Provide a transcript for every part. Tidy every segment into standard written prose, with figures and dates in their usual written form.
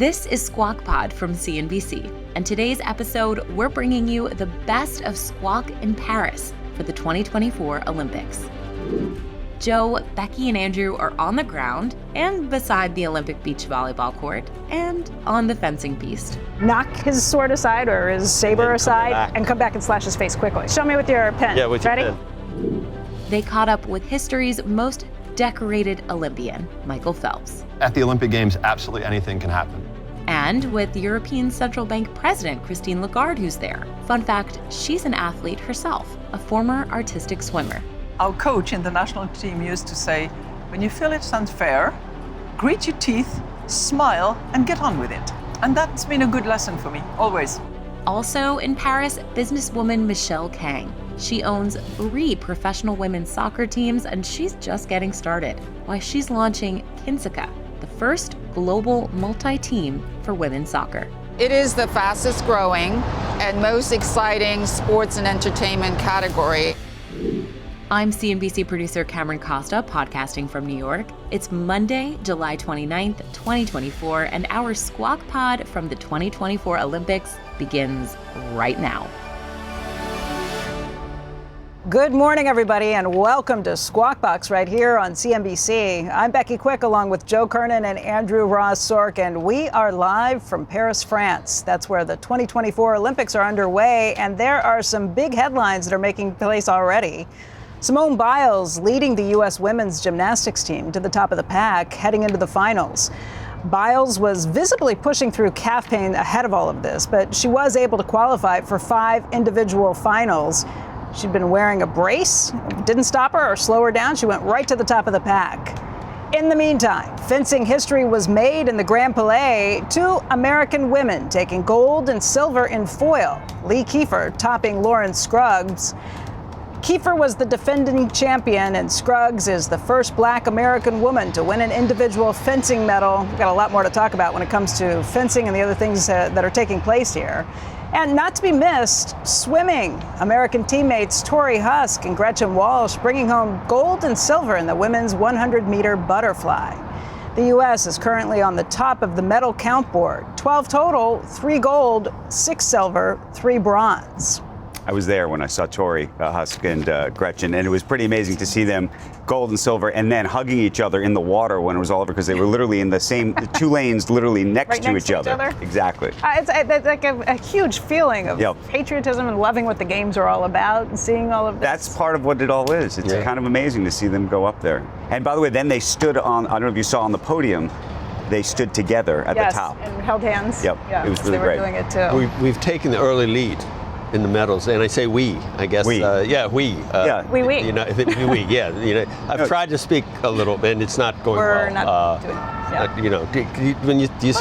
This is Squawk Pod from CNBC, and today's episode, we're bringing you the best of Squawk in Paris for the 2024 Olympics. Joe, Becky, and Andrew are on the ground and beside the Olympic beach volleyball court and on the fencing piste. Knock his sword aside or his saber aside and come back and slash his face quickly. Show me with your pen. Yeah, with your Ready? pen. They caught up with history's most decorated Olympian, Michael Phelps. At the Olympic Games, absolutely anything can happen. And with European Central Bank President Christine Lagarde, who's there. Fun fact, she's an athlete herself, a former artistic swimmer. Our coach in the national team used to say, when you feel it's unfair, grit your teeth, smile, and get on with it. And that's been a good lesson for me, always. Also in Paris, businesswoman Michele Kang. She owns 3 professional women's soccer teams, and she's just getting started. Why she's launching Kynisca, the first global multi-team for women's soccer. It is the fastest growing and most exciting sports and entertainment category. I'm CNBC producer Cameron Costa, podcasting from New York. It's Monday, July 29th, 2024, and our Squawk Pod from the 2024 Olympics begins right now. Good morning, everybody, and welcome to Squawk Box right here on CNBC. I'm Becky Quick, along with Joe Kernen and Andrew Ross Sorkin. We are live from Paris, France. That's where the 2024 Olympics are underway, and there are some big headlines that are making place already. Simone Biles leading the U.S. women's gymnastics team to the top of the pack, heading into the finals. Biles was visibly pushing through calf pain ahead of all of this, but she was able to qualify for 5 individual finals. She'd been wearing a brace. It didn't stop her or slow her down. She went right to the top of the pack. In the meantime, fencing history was made in the Grand Palais. 2 American women taking gold and silver in foil. Lee Kiefer topping Lauren Scruggs. Kiefer was the defending champion, and Scruggs is the first Black American woman to win an individual fencing medal. We've got a lot more to talk about when it comes to fencing and the other things that are taking place here. And not to be missed, swimming. American teammates Tori Husk and Gretchen Walsh bringing home gold and silver in the women's 100-meter butterfly. The U.S. is currently on the top of the medal count board. 12 total, 3 gold, 6 silver, 3 bronze. I was there when I saw Tori Husk and Gretchen, and it was pretty amazing to see them gold and silver and then hugging each other in the water when it was all over, because they were literally in the same 2 lanes, literally next to each other. Exactly. It's like a huge feeling of patriotism and loving what the games are all about and seeing all of this. That's part of what it all is. It's kind of amazing to see them go up there. And by the way, then they stood on, I don't know if you saw on the podium, they stood together at the top. And held hands. Yep, yeah, it was really great. They were doing it too. We've taken the early lead in the medals, and I say we, I guess. We. We. We. You know, we. Yeah. You know, I've tried to speak a little, and it's not going well. We're not doing it. Yeah. You know, do you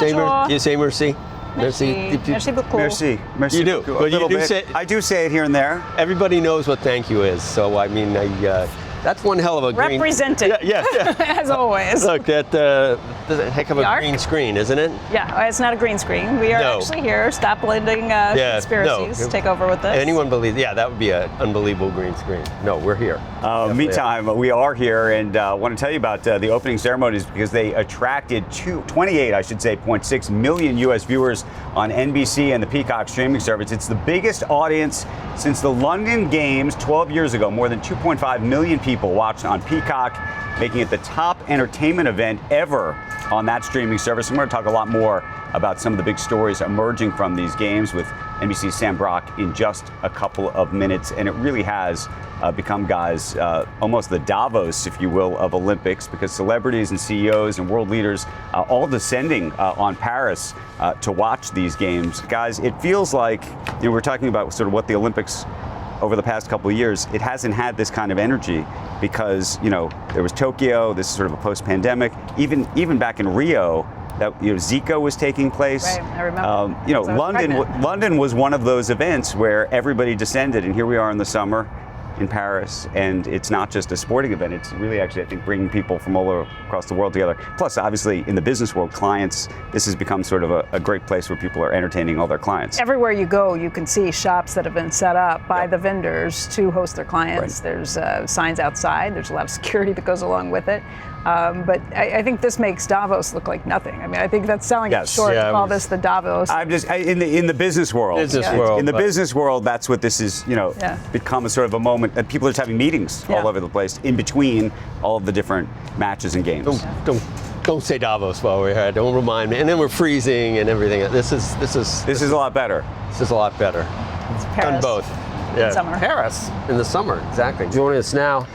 say merci? Merci. Merci beaucoup. Merci. Merci. You do. Well, you do say. I do say it here and there. Everybody knows what thank you is, so I mean, that's one hell of a green. Represent it. Yeah. As always. Look, that's a heck of a green screen, isn't it? Yeah, it's not a green screen. We are actually here. Stop letting conspiracies take over with this. Anyone believes? Yeah, that would be an unbelievable green screen. No, we're here. Meantime, we are here, and I want to tell you about the opening ceremonies, because they attracted 28.6 million U.S. viewers on NBC and the Peacock streaming service. It's the biggest audience since the London Games 12 years ago. More than 2.5 million people watched on Peacock, making it the top entertainment event ever on that streaming service. And we're going to talk a lot more about some of the big stories emerging from these games with NBC's Sam Brock in just a couple of minutes. And it really has become, guys, almost the Davos, if you will, of Olympics, because celebrities and CEOs and world leaders all descending on Paris to watch these games. Guys, it feels like, we're talking about sort of what the Olympics over the past couple of years, it hasn't had this kind of energy, because, there was Tokyo, this is sort of a post-pandemic, even back in Rio, that Zika was taking place. Right, I remember. London was one of those events where everybody descended, and here we are in the summer in Paris, and it's not just a sporting event, it's really actually, I think, bringing people from all across the world together. Plus, obviously, in the business world, clients, this has become sort of a great place where people are entertaining all their clients. Everywhere you go, you can see shops that have been set up by the vendors to host their clients. Right. There's signs outside, there's a lot of security that goes along with it. But I think this makes Davos look like nothing. I mean, I think that's selling it short to call this the Davos. I'm just in the business world. In the business world, that's what this is. Become a sort of a moment that people are just having meetings all over the place in between all of the different matches and games. Don't say Davos while we're here. Don't remind me. And then we're freezing and everything. This is a lot better. This is a lot better. It's Paris. Done both. In summer. Paris in the summer, exactly. Joining us now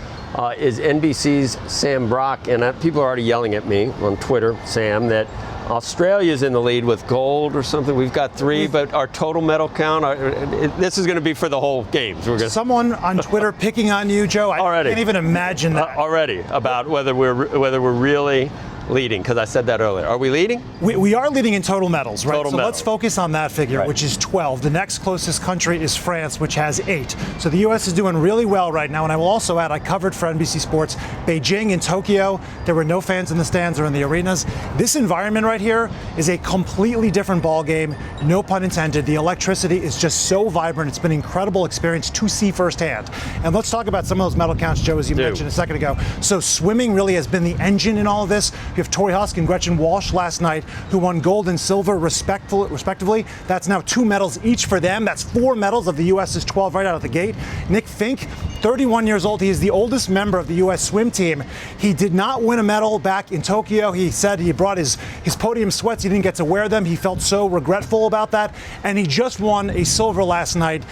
is NBC's Sam Brock, and people are already yelling at me on Twitter, Sam, that Australia's in the lead with gold or something. We've got 3, but our total medal count, this is going to be for the whole games. Someone on Twitter picking on you, Joe. I can't even imagine that. Already, about whether we're really leading, because I said that earlier. Are we leading? We are leading in total medals, right? Total medals. Let's focus on that figure, which is 12. The next closest country is France, which has 8. So the U.S. is doing really well right now. And I will also add, I covered for NBC Sports Beijing and Tokyo. There were no fans in the stands or in the arenas. This environment right here is a completely different ball game. No pun intended. The electricity is just so vibrant. It's been an incredible experience to see firsthand. And let's talk about some of those medal counts, Joe, as you mentioned a second ago. So swimming really has been the engine in all of this. You have Tori Husk and Gretchen Walsh last night, who won gold and silver respectively. That's now 2 medals each for them. That's 4 medals of the U.S.'s 12 right out of the gate. Nick Fink, 31 years old. He is the oldest member of the U.S. swim team. He did not win a medal back in Tokyo. He said he brought his podium sweats. He didn't get to wear them. He felt so regretful about that. And he just won a silver last night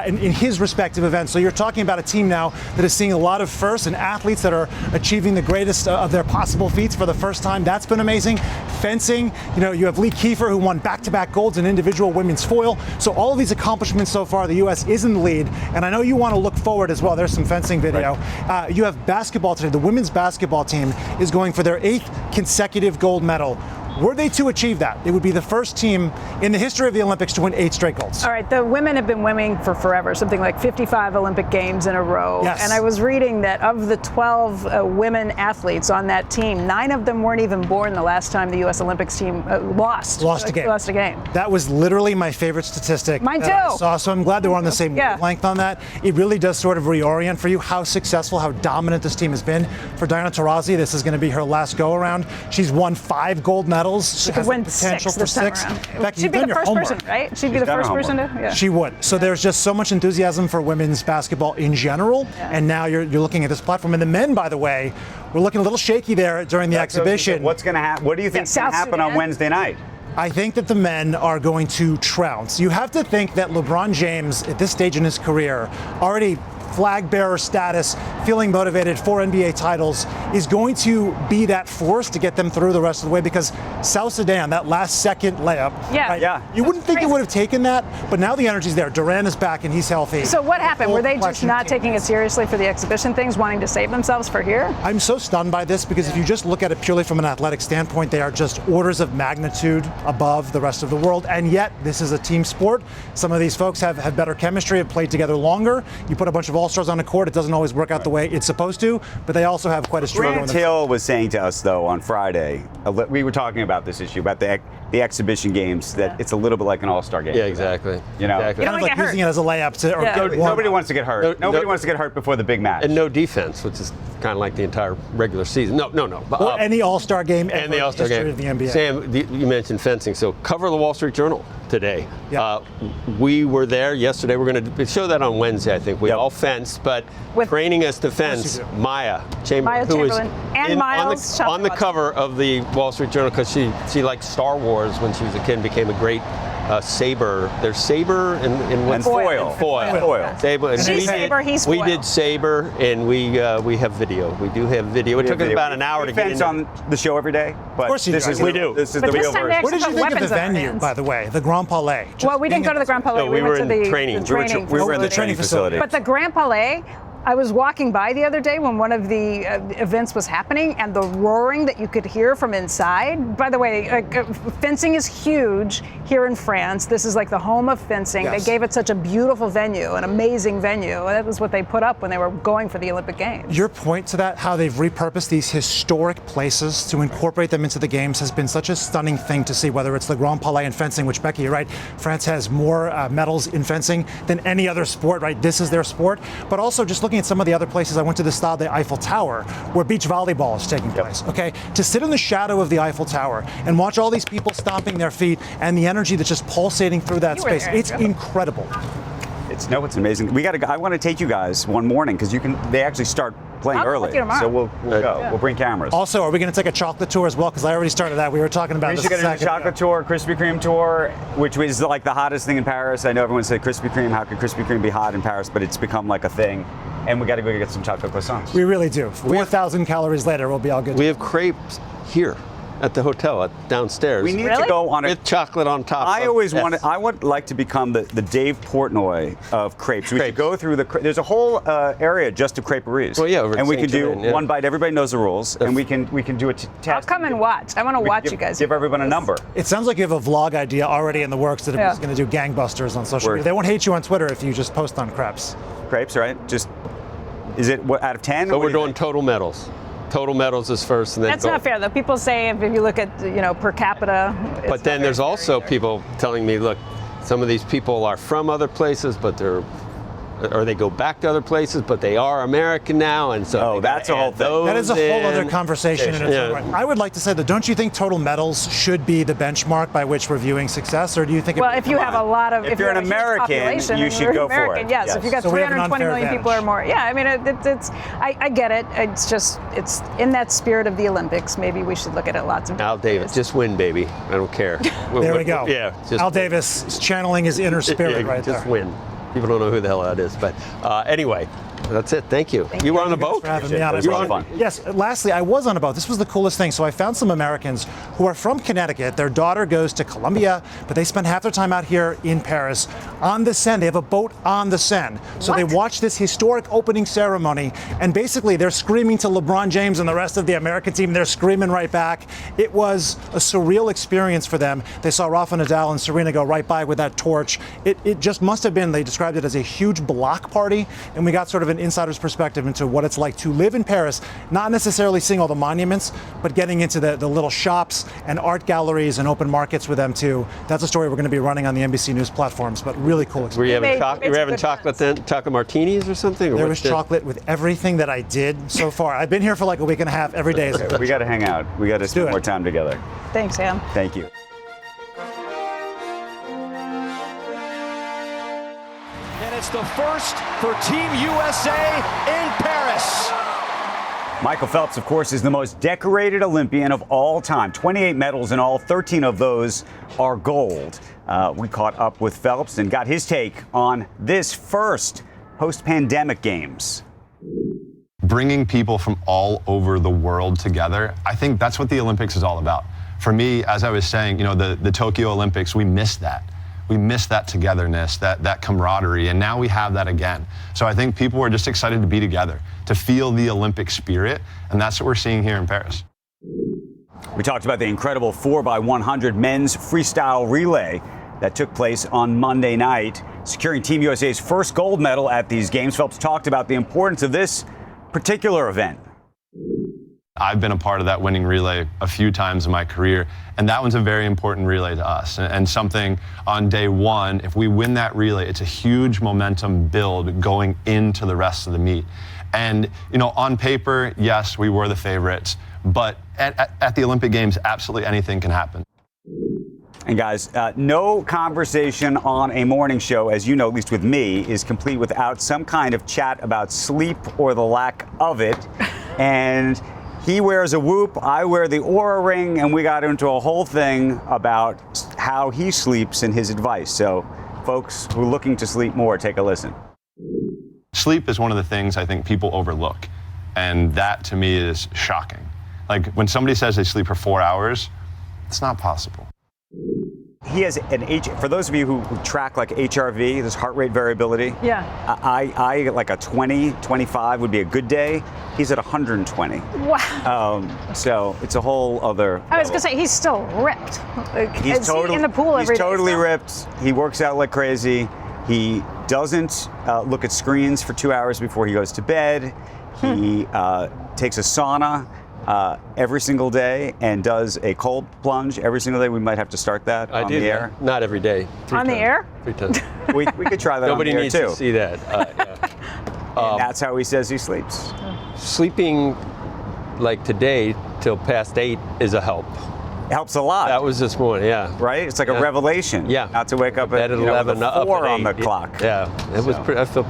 in his respective event. So you're talking about a team now that is seeing a lot of firsts and athletes that are achieving the greatest of their possible feats for the first time. That's been amazing. Fencing, you have Lee Kiefer, who won back-to-back golds in individual women's foil. So all of these accomplishments so far, the U.S. is in the lead. And I know you want to look forward as well. There's some fencing video. Right. You have basketball today. The women's basketball team is going for their 8th consecutive gold medal. Were they to achieve that, it would be the first team in the history of the Olympics to win 8 straight golds. All right, the women have been winning for forever, something like 55 Olympic Games in a row. Yes. And I was reading that of the 12 women athletes on that team, 9 of them weren't even born the last time the U.S. Olympics team lost a game. That was literally my favorite statistic. Mine too. I saw, so I'm glad that we're on the same wavelength on that. It really does sort of reorient for you how successful, how dominant this team has been. For Diana Taurasi, this is going to be her last go-around. She's won 5 gold medals. She could win 6 this time around. Becky, she'd be the first person, right? She'd be the first person to. Yeah. She would. So there's just so much enthusiasm for women's basketball in general, and now you're looking at this platform. And the men, by the way, were looking a little shaky there during the exhibition. What's going to happen? What do you think is going to happen on Wednesday night? I think that the men are going to trounce. You have to think that LeBron James, at this stage in his career, already flag bearer status, feeling motivated for NBA titles, is going to be that force to get them through the rest of the way, because South Sudan, that last second layup, you wouldn't think it would have taken that, but now the energy's there. Durant is back and he's healthy. So what happened? Were they just not taking it seriously for the exhibition things, wanting to save themselves for here? I'm so stunned by this, because if you just look at it purely from an athletic standpoint, they are just orders of magnitude above the rest of the world, and yet this is a team sport. Some of these folks have better chemistry, have played together longer. You put a bunch of all-stars on the court, it doesn't always work out the way it's supposed to, but they also have quite a strong. Grant Hill was saying to us, though, on Friday, we were talking about this issue, about the exhibition games, that it's a little bit like an all-star game. Yeah, exactly. Exactly. Kind of like using it as a layup nobody wants to get hurt. Nobody wants to get hurt before the big match. And no defense, which is kind of like the entire regular season. No. Or any all-star game and the all-star game of the NBA. Sam, you mentioned fencing, so cover the Wall Street Journal today. We were there yesterday. We're going to show that on Wednesday, I think. We all fenced, but training us to fence, Maya Chamberlain, who was and Miles on the cover of the Wall Street Journal, because she liked Star Wars when she was a kid and became a great saber. There's saber and foil. Saber. And She's saber, he's foil. We did saber, and we have video. We do have video. It took us about an hour to get in. On the show every day, but of course we do. This is the real version. What did you think of the venue, by the way, the Grand Palais? Well, we didn't go to the Grand Palais. No, we were went to in training. We were in the training facility. But the Grand Palais, I was walking by the other day when one of the events was happening, and the roaring that you could hear from inside. By the way, fencing is huge here in France. This is like the home of fencing. Yes. They gave it such a beautiful venue, an amazing venue. That was what they put up when they were going for the Olympic Games. Your point to that, how they've repurposed these historic places to incorporate them into the games, has been such a stunning thing to see, whether it's the Grand Palais in fencing, which, Becky, you're right, France has more medals in fencing than any other sport, right? This is their sport. But also just looking looking at some of the other places. I went to the Stade de Eiffel Tower, where beach volleyball is taking place. Okay, to sit in the shadow of the Eiffel Tower and watch all these people stomping their feet and the energy that's just pulsating through that space, it's incredible. It's amazing. We got to go. I want to take you guys one morning because they actually start playing early. So we'll go. Yeah. We'll bring cameras. Also, are we going to take a chocolate tour as well? Because I already started that. We were talking about we this. should get a chocolate tour, Krispy Kreme tour, which was like the hottest thing in Paris. I know everyone said Krispy Kreme. How could Krispy Kreme be hot in Paris? But it's become like a thing. And we got to go get some chocolate croissants. We really do. 4,000 calories later, we'll be all good. We have crepes here at the hotel downstairs. We need to go on with chocolate on top. I would like to become the Dave Portnoy of crepes. We could go through there's a whole area just of creperies. Well, yeah, over and we can do Saint-Germain, one bite. Everybody knows the rules, and we can do a test. I'll come and watch. I want to watch you guys. Give everyone a number. It sounds like you have a vlog idea already in the works that is going to do gangbusters on social media. They won't hate you on Twitter if you just post on crepes. Crepes, right? Just is it what out of 10? So we're doing total medals. Total medals is first, and then that's not fair though. People say if you look at per capita. But then there's also people telling me, look, some of these people are from other places, but they go back to other places, but they are American now, and so that's a whole thing. That is a whole other conversation in its own right. I would like to say that don't you think total medals should be the benchmark by which we're viewing success, or do you think? Well, if you have a lot of, if you're an American, you should go for it. Yes, if you've got 320 million people or more. Yeah, I mean, I get it. It's in that spirit of the Olympics. Maybe we should look at it lots of. Al Davis, just win, baby. I don't care. There we go. Yeah, Al Davis is channeling his inner spirit right there. Just win. People don't know who the hell that is, but anyway, that's it. Thank you. You were on a boat? For having me on. It was fun. Yes. Lastly, I was on a boat. This was the coolest thing. So I found some Americans who are from Connecticut. Their daughter goes to Columbia, but they spend half their time out here in Paris on the Seine. They have a boat on the Seine. So they watch this historic opening ceremony, and basically they're screaming to LeBron James and the rest of the American team. They're screaming right back. It was a surreal experience for them. They saw Rafa Nadal and Serena go right by with that torch. It just must have been, they described it as a huge block party, and we got sort of an insider's perspective into what it's like to live in Paris, not necessarily seeing all the monuments, but getting into the little shops and art galleries and open markets with them too. That's a story we're going to be running on the NBC News platforms, but really cool experience. Were you having chocolate then? Chocolate martinis or something? Or there was chocolate with everything that I did so far. I've been here for like a week and a half. Every day is we got to hang out. We got to spend more time together. Thanks, Sam. Thank you. It's the first for Team USA in Paris. Michael Phelps, of course, is the most decorated Olympian of all time. 28 medals in all, 13 of those are gold. We caught up with Phelps and got his take on this first post-pandemic games. Bringing people from all over the world together, I think that's what the Olympics is all about. For me, as I was saying, the Tokyo Olympics, we missed that. We missed that togetherness, that camaraderie, and now we have that again. So I think people are just excited to be together, to feel the Olympic spirit, and that's what we're seeing here in Paris. We talked about the incredible 4x100 men's freestyle relay that took place on Monday night, securing Team USA's first gold medal at these games. Phelps talked about the importance of this particular event. I've been a part of that winning relay a few times in my career, and that one's a very important relay to us. And something on day one, if we win that relay, it's a huge momentum build going into the rest of the meet. And, on paper, yes, we were the favorites, but at the Olympic Games, absolutely anything can happen. And guys, no conversation on a morning show, as you know, at least with me, is complete without some kind of chat about sleep or the lack of it. And he wears a Whoop, I wear the Oura Ring, and we got into a whole thing about how he sleeps and his advice. So, folks who are looking to sleep more, take a listen. Sleep is one of the things I think people overlook, and that to me is shocking. Like when somebody says they sleep for 4 hours, it's not possible. He has for those of you who track like HRV, this heart rate variability. Yeah. I like a 20, 25 would be a good day. He's at 120. Wow. So it's a whole other I was going to say, he's still ripped. He's totally in the pool every day. He's totally ripped. He works out like crazy. He doesn't look at screens for 2 hours before he goes to bed. He takes a sauna every single day and does a cold plunge every single day. We might have to start that on the air. Not every day. On the air? 3 times. We could try that Nobody on the air needs too. to see that. Yeah. And that's how he says he sleeps. Sleeping like today till past 8 is a help. It helps a lot. That was this morning, yeah. Right? It's like a revelation. Yeah. Not to wake up at 11, with a up 4 at on the 8. clock. Yeah. It was I feel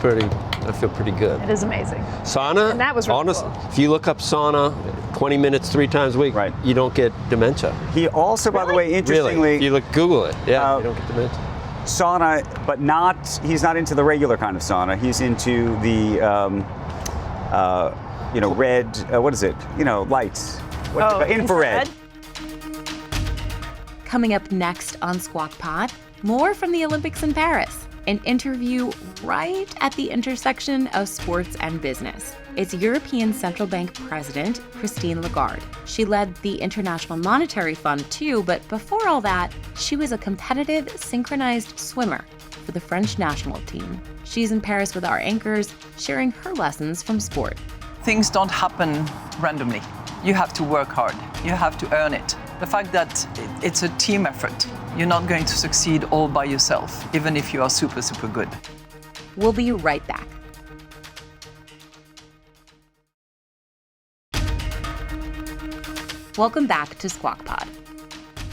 pretty good. It is amazing. Sauna? And that was really cool. If you look up sauna, 20 minutes 3 times a week, you don't get dementia. He also, by the way, interestingly, Really? If you Google it, you don't get dementia. Sauna, but he's not into the regular kind of sauna. He's into the, red, what is it? Lights. Infrared. Coming up next on Squawk Pod, more from the Olympics in Paris, an interview right at the intersection of sports and business. It's European Central Bank President Christine Lagarde. She led the International Monetary Fund too, but before all that, she was a competitive synchronized swimmer for the French national team. She's in Paris with our anchors, sharing her lessons from sport. Things don't happen randomly. You have to work hard. You have to earn it. The fact that it's a team effort, you're not going to succeed all by yourself, even if you are super, super good. We'll be right back. Welcome back to Squawk Pod.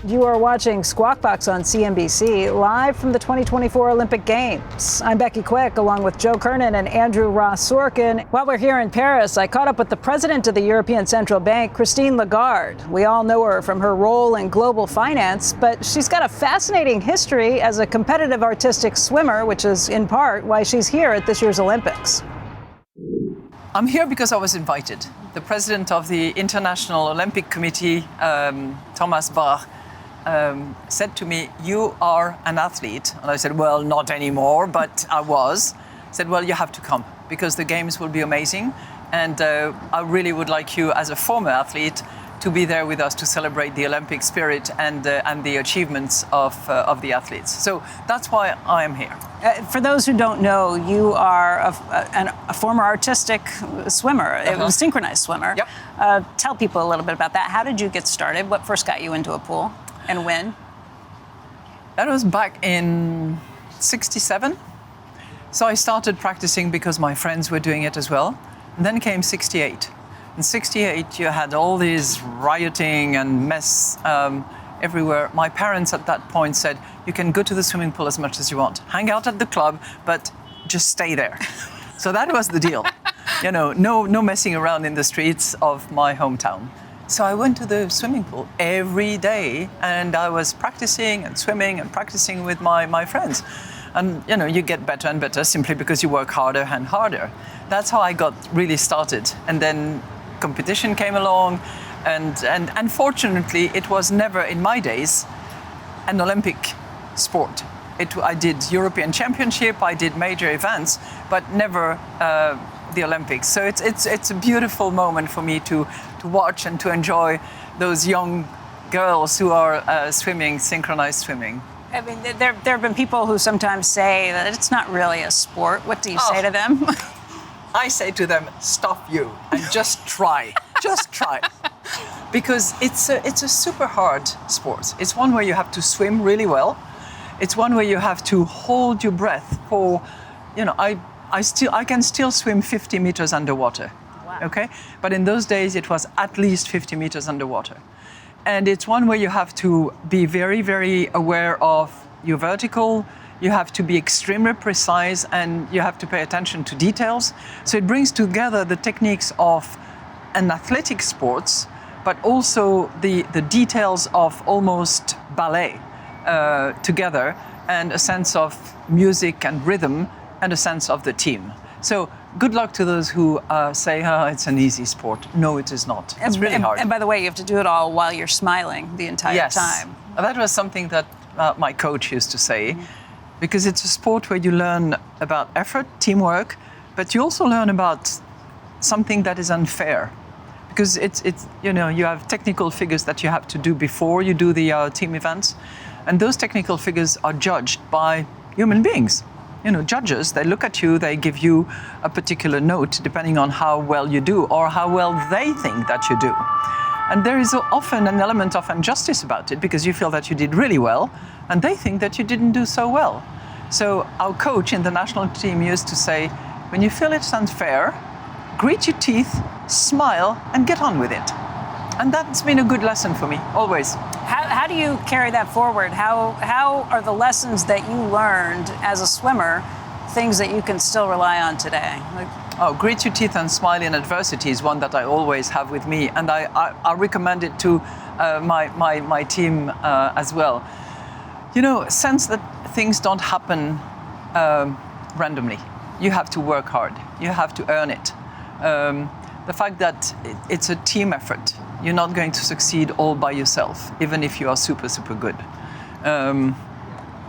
You are watching Squawk Box on CNBC, live from the 2024 Olympic Games. I'm Becky Quick, along with Joe Kernen and Andrew Ross Sorkin. While we're here in Paris, I caught up with the president of the European Central Bank, Christine Lagarde. We all know her from her role in global finance, but she's got a fascinating history as a competitive artistic swimmer, which is in part why she's here at this year's Olympics. I'm here because I was invited. The president of the International Olympic Committee, Thomas Bach, said to me, "You are an athlete." And I said, "Well, not anymore, but I was." He said, "Well, you have to come because the games will be amazing. And I really would like you as a former athlete to be there with us to celebrate the Olympic spirit and the achievements of the athletes." So that's why I am here. For those who don't know, you are a former artistic swimmer, a synchronized swimmer. Yep. Tell people a little bit about that. How did you get started? What first got you into a pool and when? That was back in '67. So I started practicing because my friends were doing it as well. And then came '68. In '68, you had all this rioting and mess everywhere. My parents at that point said, "You can go to the swimming pool as much as you want. Hang out at the club, but just stay there." So that was the deal. No messing around in the streets of my hometown. So I went to the swimming pool every day, and I was practicing and swimming and practicing with my friends. And you get better and better simply because you work harder and harder. That's how I got really started. And then competition came along, and fortunately, it was never in my days an Olympic sport. I did European Championship, I did major events, but never the Olympics. So it's a beautiful moment for me to watch and to enjoy those young girls who are swimming, synchronized swimming. I mean, there have been people who sometimes say that it's not really a sport. What do you say to them? I say to them, stop you and just try. Just try. Because it's a super hard sport. It's one where you have to swim really well. It's one where you have to hold your breath for, I can still swim 50 meters underwater. Wow. Okay? But in those days, it was at least 50 meters underwater. And it's one where you have to be very, very aware of your vertical. You have to be extremely precise, and you have to pay attention to details. So it brings together the techniques of an athletic sports, but also the details of almost ballet together, and a sense of music and rhythm, and a sense of the team. So good luck to those who say, it's an easy sport. No, it is not. It's really hard. And by the way, you have to do it all while you're smiling the entire time. That was something that my coach used to say, because it's a sport where you learn about effort, teamwork, but you also learn about something that is unfair. Because it's you have technical figures that you have to do before you do the team events, and those technical figures are judged by human beings. Judges, they look at you, they give you a particular note depending on how well you do or how well they think that you do. And there is often an element of injustice about it because you feel that you did really well and they think that you didn't do so well. So our coach in the national team used to say, when you feel it's unfair, grit your teeth, smile, and get on with it. And that's been a good lesson for me, always. How do you carry that forward? How are the lessons that you learned as a swimmer things that you can still rely on today? Grit your teeth and smile in adversity is one that I always have with me, and I recommend it to my team as well. Sense that things don't happen randomly. You have to work hard. You have to earn it. The fact that it's a team effort. You're not going to succeed all by yourself, even if you are super, super good.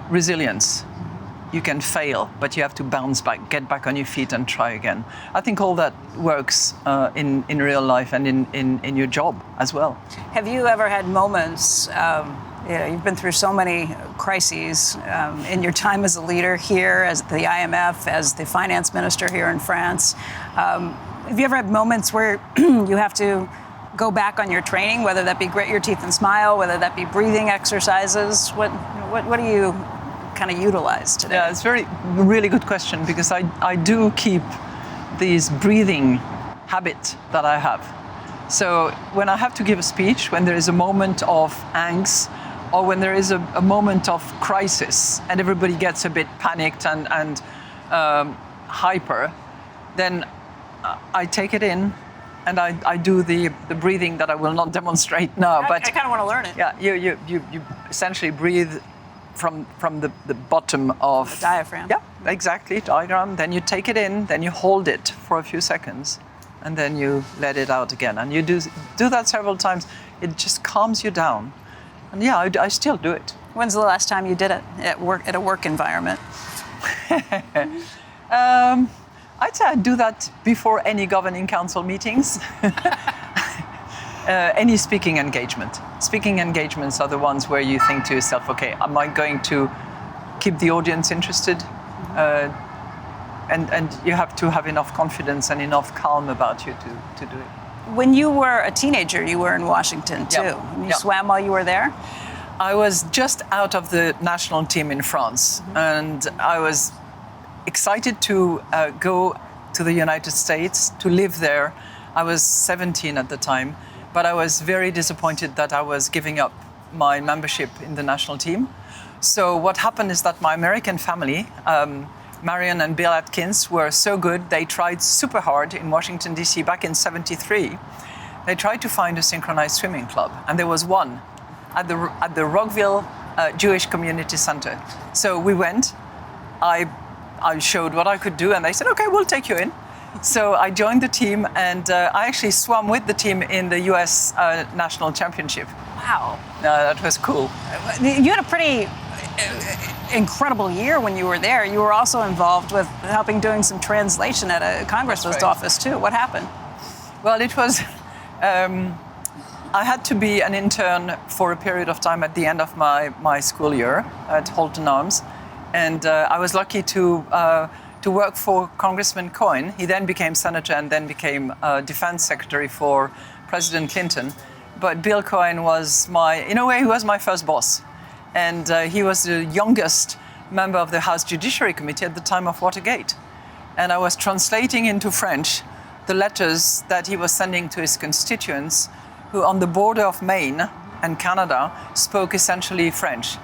Resilience. You can fail, but you have to bounce back, get back on your feet and try again. I think all that works in real life and in your job as well. Have you ever had moments, you've been through so many crises in your time as a leader here, as the IMF, as the finance minister here in France. Have you ever had moments where you have to go back on your training, whether that be grit your teeth and smile, whether that be breathing exercises? What do you kind of utilize today? Yeah, it's really good question, because I do keep these breathing habit that I have. So when I have to give a speech, when there is a moment of angst, or when there is a moment of crisis and everybody gets a bit panicked and hyper, then I take it in and I do the breathing that I will not demonstrate now. I kind of want to learn it. Yeah, you essentially breathe from the bottom of the diaphragm. Yeah, exactly, diaphragm. Then you take it in, then you hold it for a few seconds, and then you let it out again. And you do that several times. It just calms you down. And yeah, I still do it. When's the last time you did it at a work environment? I'd say I do that before any governing council meetings. Any speaking engagement. Speaking engagements are the ones where you think to yourself, okay, am I going to keep the audience interested? And you have to have enough confidence and enough calm about you to do it. When you were a teenager, you were in Washington too. Yep. You swam while you were there? I was just out of the national team in France, and I was excited to go to the United States, to live there. I was 17 at the time, but I was very disappointed that I was giving up my membership in the national team. So what happened is that my American family, Marion and Bill Atkins, were so good. They tried super hard in Washington, D.C. back in '73. They tried to find a synchronized swimming club, and there was one at the Rockville Jewish Community Center. So we went. I showed what I could do, and they said, okay, we'll take you in. So I joined the team, and I actually swam with the team in the U.S. National Championship. Wow. That was cool. You had a pretty incredible year when you were there. You were also involved with helping doing some translation at a congressman's office, too. What happened? Well, it was... I had to be an intern for a period of time at the end of my school year at Holton Arms. And I was lucky to work for Congressman Cohen. He then became senator and then became defense secretary for President Clinton. But Bill Cohen was he was my first boss. And he was the youngest member of the House Judiciary Committee at the time of Watergate. And I was translating into French the letters that he was sending to his constituents, who on the border of Maine and Canada spoke essentially French.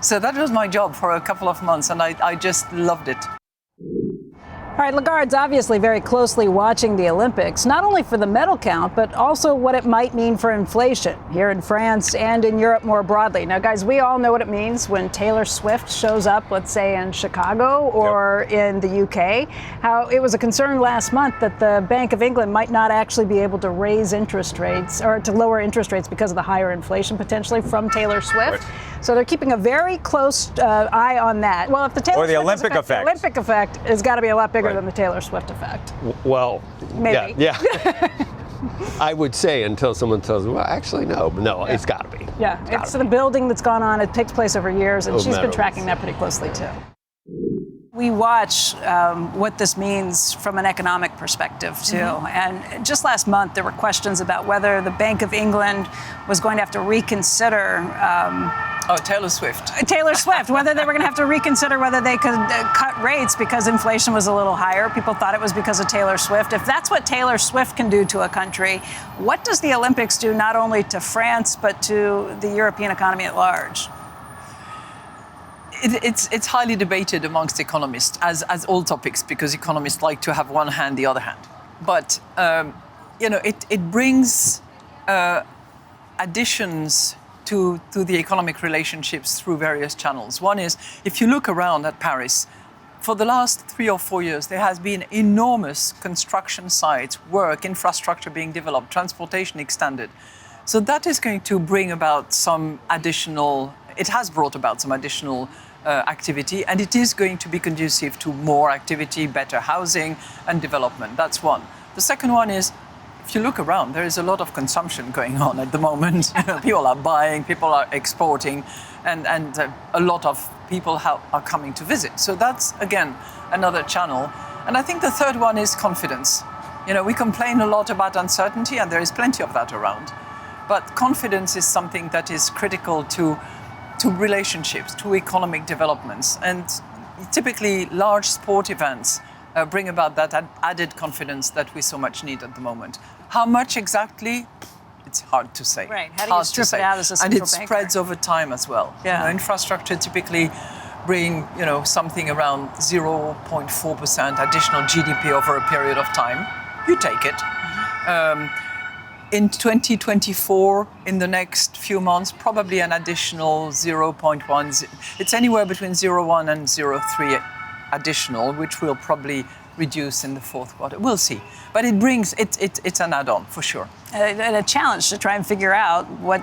So that was my job for a couple of months, and I just loved it. All right, Lagarde's obviously very closely watching the Olympics, not only for the medal count, but also what it might mean for inflation here in France and in Europe more broadly. Now, guys, we all know what it means when Taylor Swift shows up, let's say in Chicago or in the UK. How it was a concern last month that the Bank of England might not actually be able to raise interest rates or to lower interest rates because of the higher inflation potentially from Taylor Swift. Right. So they're keeping a very close eye on that. Well, if the Taylor Swift Olympic effect. The Olympic effect has got to be a lot bigger than the Taylor Swift effect. Well, maybe. Yeah. I would say until someone tells me, well, actually, no, it's got to be. Yeah, it's the building that's gone on. It takes place over years, and she's been tracking that pretty closely, too. We watch what this means from an economic perspective, too. And just last month, there were questions about whether the Bank of England was going to have to reconsider Taylor Swift. Taylor Swift, whether they were going to have to reconsider whether they could cut rates because inflation was a little higher. People thought it was because of Taylor Swift. If that's what Taylor Swift can do to a country, what does the Olympics do not only to France, but to the European economy at large? It's highly debated amongst economists, as all topics, because economists like to have one hand, the other hand. But, it brings additions to the economic relationships through various channels. One is, if you look around at Paris, for the last 3 or 4 years, there has been enormous construction sites, work, infrastructure being developed, transportation extended. So that is going to bring about it has brought about some additional activity, and it is going to be conducive to more activity, better housing and development. That's one. The second one is, if you look around, there is a lot of consumption going on at the moment. People are buying, people are exporting, and a lot of people are coming to visit. So that's, again, another channel. And I think the third one is confidence. We complain a lot about uncertainty, and there is plenty of that around. But confidence is something that is critical to relationships, to economic developments. And typically, large sport events bring about that added confidence that we so much need at the moment. How much exactly? It's hard to say. Right. How do you strip it out as a central banker? And it spreads over time as well. Yeah. Infrastructure typically bring, something around 0.4% additional GDP over a period of time. You take it. In 2024, in the next few months, probably an additional 0.1. It's anywhere between 0.1 and 0.3 additional, which will probably reduce in the fourth quarter. We'll see. But it's an add-on for sure. And a challenge to try and figure out what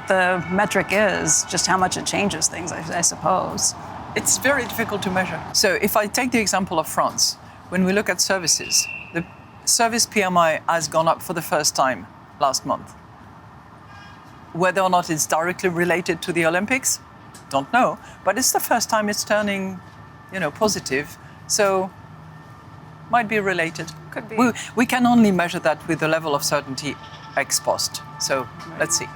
the metric is, just how much it changes things, I suppose. It's very difficult to measure. So if I take the example of France, when we look at services, the service PMI has gone up for the first time last month. Whether or not it's directly related to the Olympics, don't know. But it's the first time it's turning, positive. So might be related. Could be. We can only measure that with the level of certainty ex post. So let's see.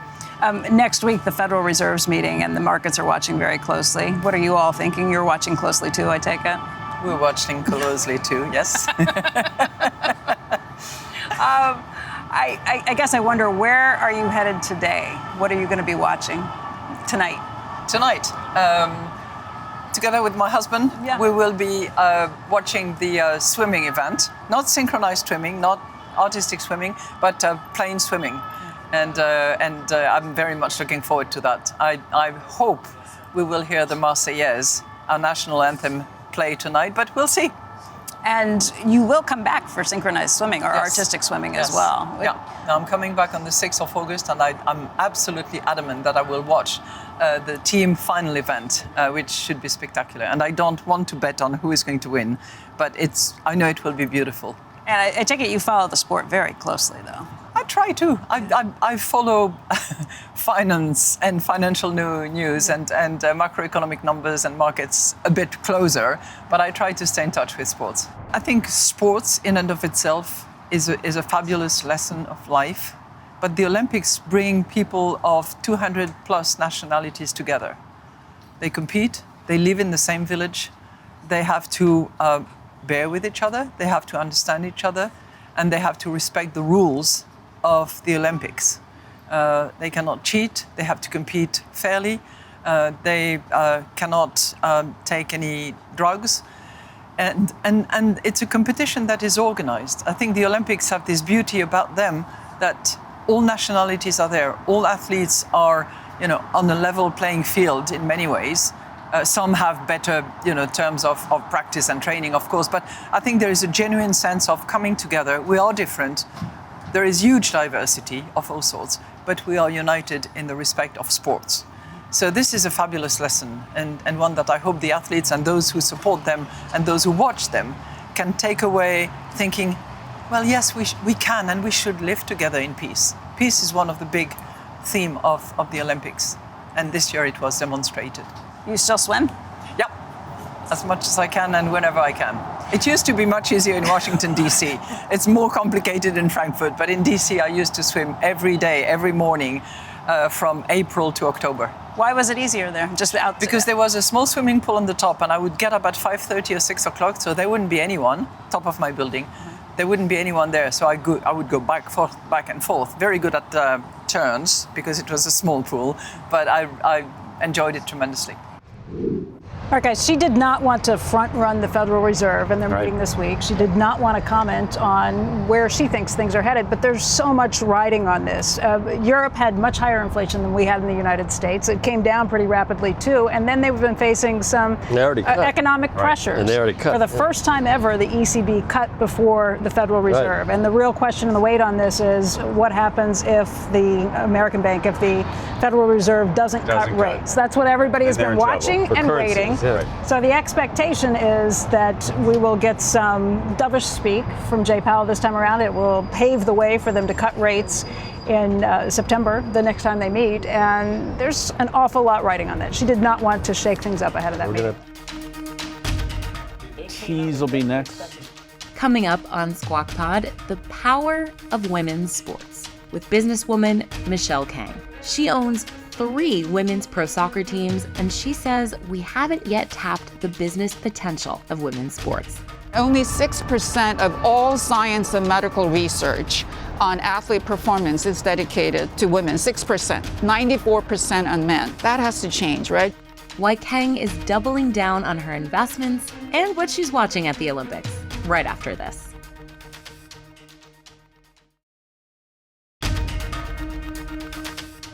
Next week, the Federal Reserve's meeting, and the markets are watching very closely. What are you all thinking? You're watching closely too, I take it? We're watching closely too, yes. I guess I wonder, where are you headed today? What are you going to be watching tonight? Tonight, together with my husband, we will be watching the swimming event. Not synchronized swimming, not artistic swimming, but plain swimming. And I'm very much looking forward to that. I hope we will hear the Marseillaise, our national anthem, play tonight, but we'll see. And you will come back for synchronized swimming or artistic swimming as well. Yeah, I'm coming back on the 6th of August, and I'm absolutely adamant that I will watch the team final event, which should be spectacular. And I don't want to bet on who is going to win, but I know it will be beautiful. And I take it you follow the sport very closely, though. I try to. I follow finance and financial news and macroeconomic numbers and markets a bit closer, but I try to stay in touch with sports. I think sports in and of itself is a fabulous lesson of life, but the Olympics bring people of 200 plus nationalities together. They compete, they live in the same village, they have to bear with each other, they have to understand each other, and they have to respect the rules of the Olympics. They cannot cheat, they have to compete fairly, they cannot take any drugs, and it's a competition that is organized. I think the Olympics have this beauty about them that all nationalities are there, all athletes are on a level playing field in many ways. Some have better, terms of practice and training, of course, but I think there is a genuine sense of coming together. We are different. There is huge diversity of all sorts, but we are united in the respect of sports. So this is a fabulous lesson, and one that I hope the athletes and those who support them and those who watch them can take away thinking, well, yes, we can and we should live together in peace. Peace is one of the big themes of the Olympics, and this year it was demonstrated. You still swim? Yep. as much as I can and whenever I can. It used to be much easier in Washington, D.C. It's more complicated in Frankfurt, but in D.C. I used to swim every day, every morning, from April to October. Why was it easier there? Just out Because there was a small swimming pool on the top, and I would get up at 5:30 or 6 o'clock, so there wouldn't be anyone, top of my building. There wouldn't be anyone there, so I would go back and forth. Very good at turns, because it was a small pool, but I enjoyed it tremendously. All right, guys, she did not want to front run the Federal Reserve in their meeting this week. She did not want to comment on where she thinks things are headed, but there's so much riding on this. Europe had much higher inflation than we had in the United States. It came down pretty rapidly, too, and then they've been facing some economic pressures. And they already cut. For the first time ever, the ECB cut before the Federal Reserve. Right. And the real question and the weight on this is what happens if the American bank, if the Federal Reserve doesn't cut rates. That's what everybody has been watching and waiting. Yeah. So the expectation is that we will get some dovish speak from Jay Powell this time around. It will pave the way for them to cut rates in September, the next time they meet. And there's an awful lot riding on that. She did not want to shake things up ahead of that meeting. Tease will be next. Coming up on Squawk Pod, the power of women's sports with businesswoman Michele Kang. She owns 3 women's pro soccer teams, and she says we haven't yet tapped the business potential of women's sports. Only 6% of all science and medical research on athlete performance is dedicated to women. 6%, 94% on men. That has to change, right? Why Kang is doubling down on her investments and what she's watching at the Olympics, right after this.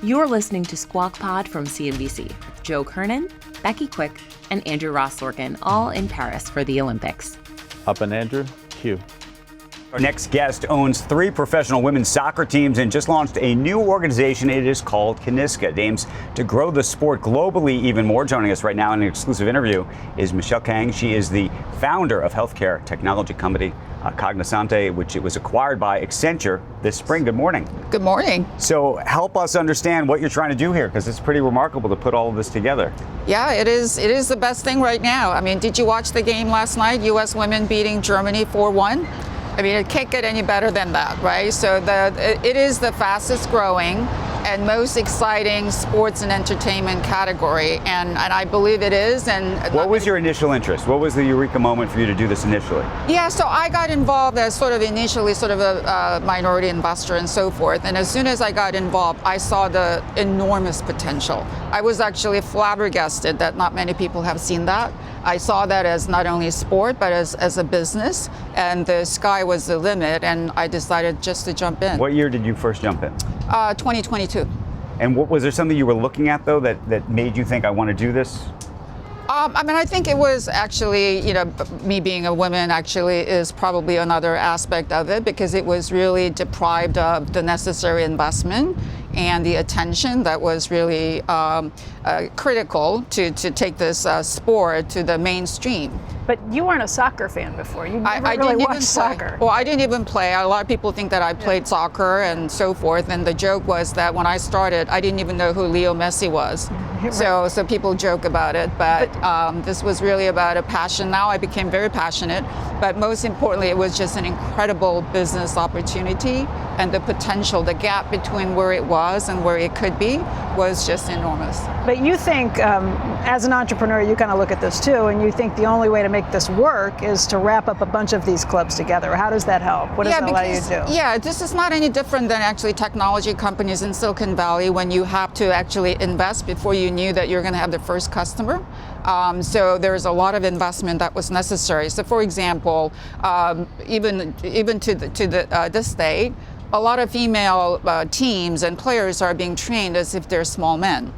You're listening to Squawk Pod from CNBC with Joe Kernen, Becky Quick, and Andrew Ross Sorkin, all in Paris for the Olympics. Up and Andrew, cue. Our next guest owns 3 professional women's soccer teams and just launched a new organization. It is called Kynisca. It aims to grow the sport globally even more. Joining us right now in an exclusive interview is Michele Kang. She is the founder of healthcare technology company Cognizante, which it was acquired by Accenture this spring. Good morning. Good morning. So help us understand what you're trying to do here, because it's pretty remarkable to put all of this together. Yeah, it is the best thing right now. I mean, did you watch the game last night? U.S. women beating Germany 4-1. I mean, it can't get any better than that, right? So it is the fastest growing and most exciting sports and entertainment category, and I believe it is. And what was your initial interest? What was the eureka moment for you to do this initially? Yeah, so I got involved as initially a minority investor and so forth. And as soon as I got involved, I saw the enormous potential. I was actually flabbergasted that not many people have seen that. I saw that as not only sport, but as a business, and the sky was the limit, and I decided just to jump in. What year did you first jump in? 2022. And was there something you were looking at, though, that made you think, I want to do this? I mean, I think it was actually, me being a woman actually is probably another aspect of it, because it was really deprived of the necessary investment and the attention that was really critical to take this sport to the mainstream. But you weren't a soccer fan before. You never I really didn't watched even soccer. Well, I didn't even play. A lot of people think that I played soccer and so forth. And the joke was that when I started, I didn't even know who Leo Messi was. So people joke about it. But this was really about a passion. Now I became very passionate. But most importantly, it was just an incredible business opportunity. And the potential, the gap between where it was and where it could be was just enormous. But you think, as an entrepreneur, you kind of look at this too, and you think the only way to make this work is to wrap up a bunch of these clubs together. How does that help? What does that allow you to do? Yeah, this is not any different than actually technology companies in Silicon Valley, when you have to actually invest before you knew that you're going to have the first customer. So there's a lot of investment that was necessary. So for example, even to this day, a lot of female teams and players are being trained as if they're small men,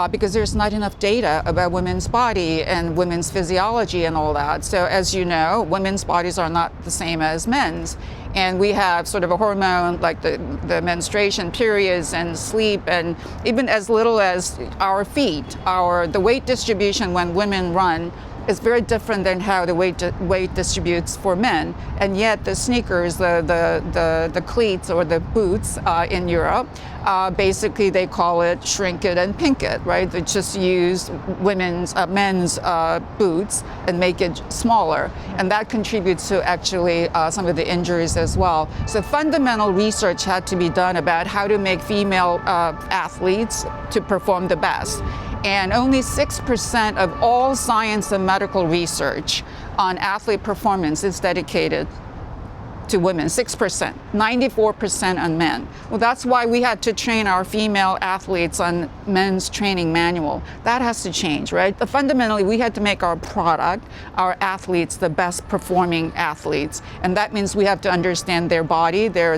because there's not enough data about women's body and women's physiology and all that. So as you know, women's bodies are not the same as men's. And we have sort of a hormone, like the menstruation periods and sleep, and even as little as our feet, the weight distribution when women run is very different than how the weight distributes for men. And yet the sneakers, the cleats or the boots in Europe, basically they call it shrink it and pink it, right? They just use men's boots and make it smaller. And that contributes to actually some of the injuries as well. So fundamental research had to be done about how to make female athletes to perform the best. And only 6% of all science and medical research on athlete performance is dedicated to women, 6%, 94% on men. Well, that's why we had to train our female athletes on men's training manual. That has to change, right? Fundamentally, we had to make our product, our athletes, the best performing athletes. And that means we have to understand their body, their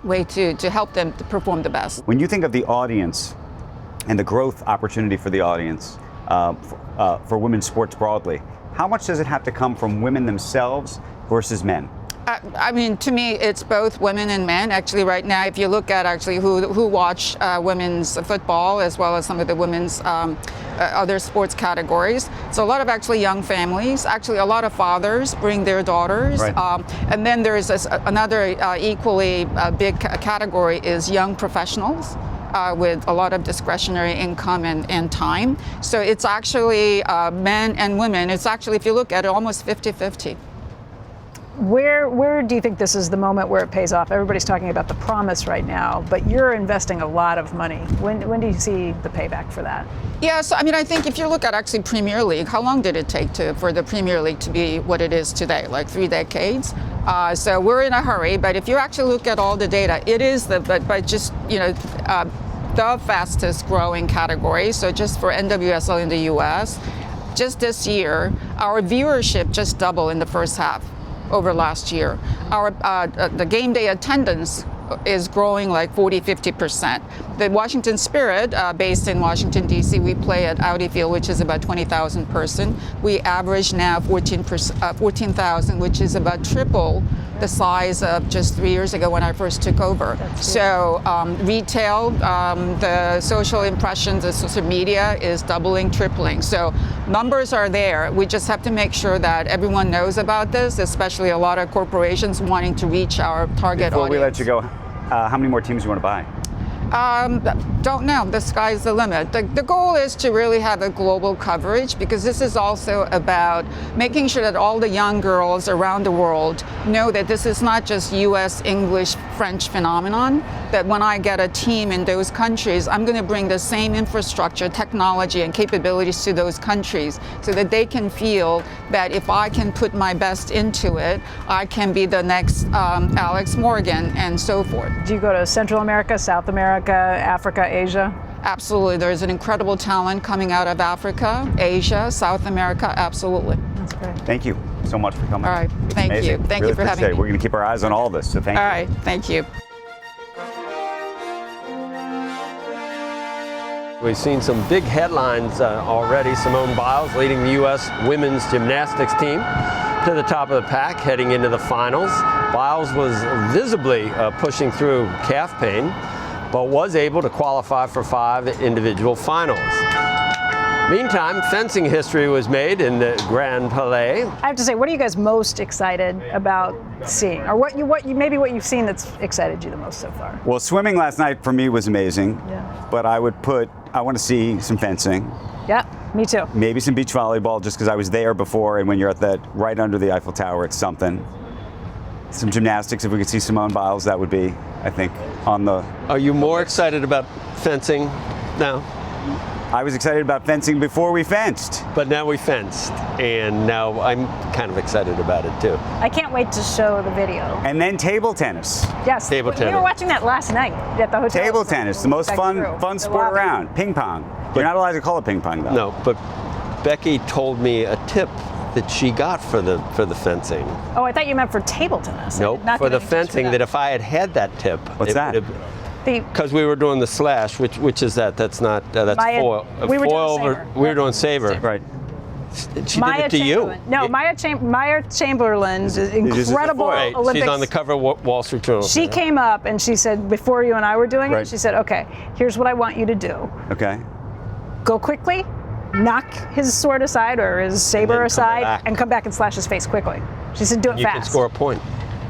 way to help them to perform the best. When you think of the audience and the growth opportunity for the audience for women's sports broadly, how much does it have to come from women themselves versus men? I mean, to me, it's both women and men. Actually, right now, if you look at actually who watch women's football as well as some of the women's other sports categories, it's a lot of actually young families. Actually, a lot of fathers bring their daughters. Right. And then there's another equally big category is young professionals. With a lot of discretionary income and time. So it's actually men and women. It's actually, if you look at it, almost 50-50. Where do you think this is the moment where it pays off? Everybody's talking about the promise right now, but you're investing a lot of money. When do you see the payback for that? Yeah, so I mean, I think if you look at actually Premier League, how long did it take for the Premier League to be what it is today? Like 3 decades. So we're in a hurry, but if you actually look at all the data, it is the fastest growing category. So just for NWSL in the US, just this year, our viewership just doubled in the first half over last year. Our the game day attendance is growing like 40-50%. The Washington Spirit, based in Washington, D.C., we play at Audi Field, which is about 20,000 person. We average now 14,000, which is about triple the size of just 3 years ago when I first took over. So retail, the social impressions, the social media is doubling, tripling. So numbers are there. We just have to make sure that everyone knows about this, especially a lot of corporations wanting to reach our target Before audience. we let you go, how many more teams do you want to buy? Don't know. The sky's the limit. The goal is to really have a global coverage, because this is also about making sure that all the young girls around the world know that this is not just U.S., English, French phenomenon, that when I get a team in those countries, I'm going to bring the same infrastructure, technology, and capabilities to those countries so that they can feel that if I can put my best into it, I can be the next Alex Morgan and so forth. Do you go to Central America, South America, Africa, Asia? Absolutely. There's an incredible talent coming out of Africa, Asia, South America. Absolutely. That's great. Thank you so much for coming. All right. Thank you. Thank you for having me. We're going to keep our eyes on all this, so thank you. All right. Thank you. We've seen some big headlines already. Simone Biles leading the U.S. women's gymnastics team to the top of the pack, heading into the finals. Biles was visibly pushing through calf pain, but was able to qualify for 5 individual finals. Meantime, fencing history was made in the Grand Palais. I have to say, what are you guys most excited about seeing, or what you've seen that's excited you the most so far? Well, swimming last night for me was amazing. Yeah. But I want to see some fencing. Yeah, me too. Maybe some beach volleyball, just because I was there before, and when you're at that right under the Eiffel Tower, it's something. Some gymnastics, if we could see Simone Biles, that would be, I think, on the... Are you more excited about fencing now? I was excited about fencing before we fenced. But now we fenced, and now I'm kind of excited about it too. I can't wait to show the video. And then table tennis. Yes, Table we tennis. were watching that last night at the hotel. Table tennis, the most fun The sport lobby. around. Ping pong. You're not allowed to call it ping pong, though. No, but Becky told me a tip that she got for the fencing. Oh, I thought you meant for table tennis. Nope, for the fencing, that if I had that tip. What's that? Because we were doing the slash, which is that? That's not, that's Maya, foil. we were foil doing saber. We were doing saber. Right. She did it to you. No, Maya Chamberlain's incredible Right. Olympics. She's on the cover of Wall Street Journal. She came up and she said, before you and I were doing Right. it, she said, okay, here's what I want you to do. Okay. Go quickly knock his sword aside or his saber come aside back. and come back and slash his face quickly. She said do it You fast. can score a point.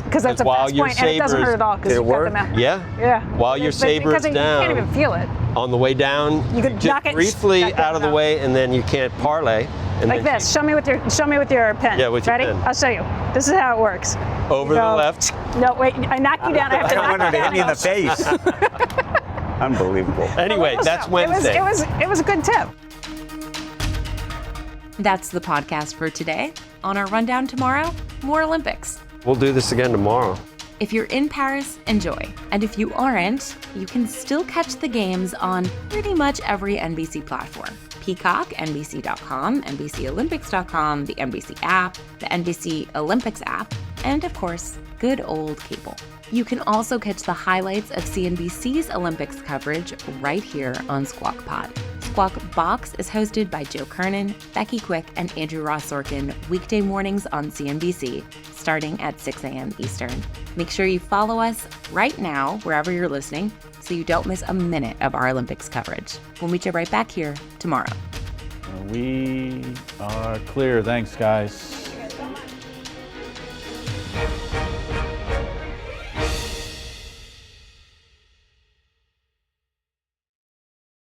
Because that's a while fast your point, and it doesn't saber's- hurt at all because Did it you've got work? them out. Yeah. Yeah. While your saber's because down. You can't even feel it. On the way down, You could just knock it briefly back out of the down. way, and then you can't parlay. And Like then this. Show me with your pen. Yeah, with your Ready? pen. I'll show you. This is how it works. over You the go- left. No, wait. I knock you down. I have I to don't knock want her you to hit down. me in the face. Unbelievable. Anyway, that's Wednesday. It was a good tip. That's the podcast for today. On our rundown tomorrow, more Olympics. We'll do this again tomorrow. If you're in Paris, enjoy. And if you aren't, you can still catch the games on pretty much every NBC platform. Peacock, NBC.com, NBCOlympics.com, the NBC app, the NBC Olympics app, and of course, good old cable. You can also catch the highlights of CNBC's Olympics coverage right here on Squawk Pod. Squawk Box is hosted by Joe Kernen, Becky Quick, and Andrew Ross Sorkin weekday mornings on CNBC, starting at 6 a.m. Eastern. Make sure you follow us right now, wherever you're listening, so you don't miss a minute of our Olympics coverage. We'll meet you right back here tomorrow. We are clear. Thanks, guys.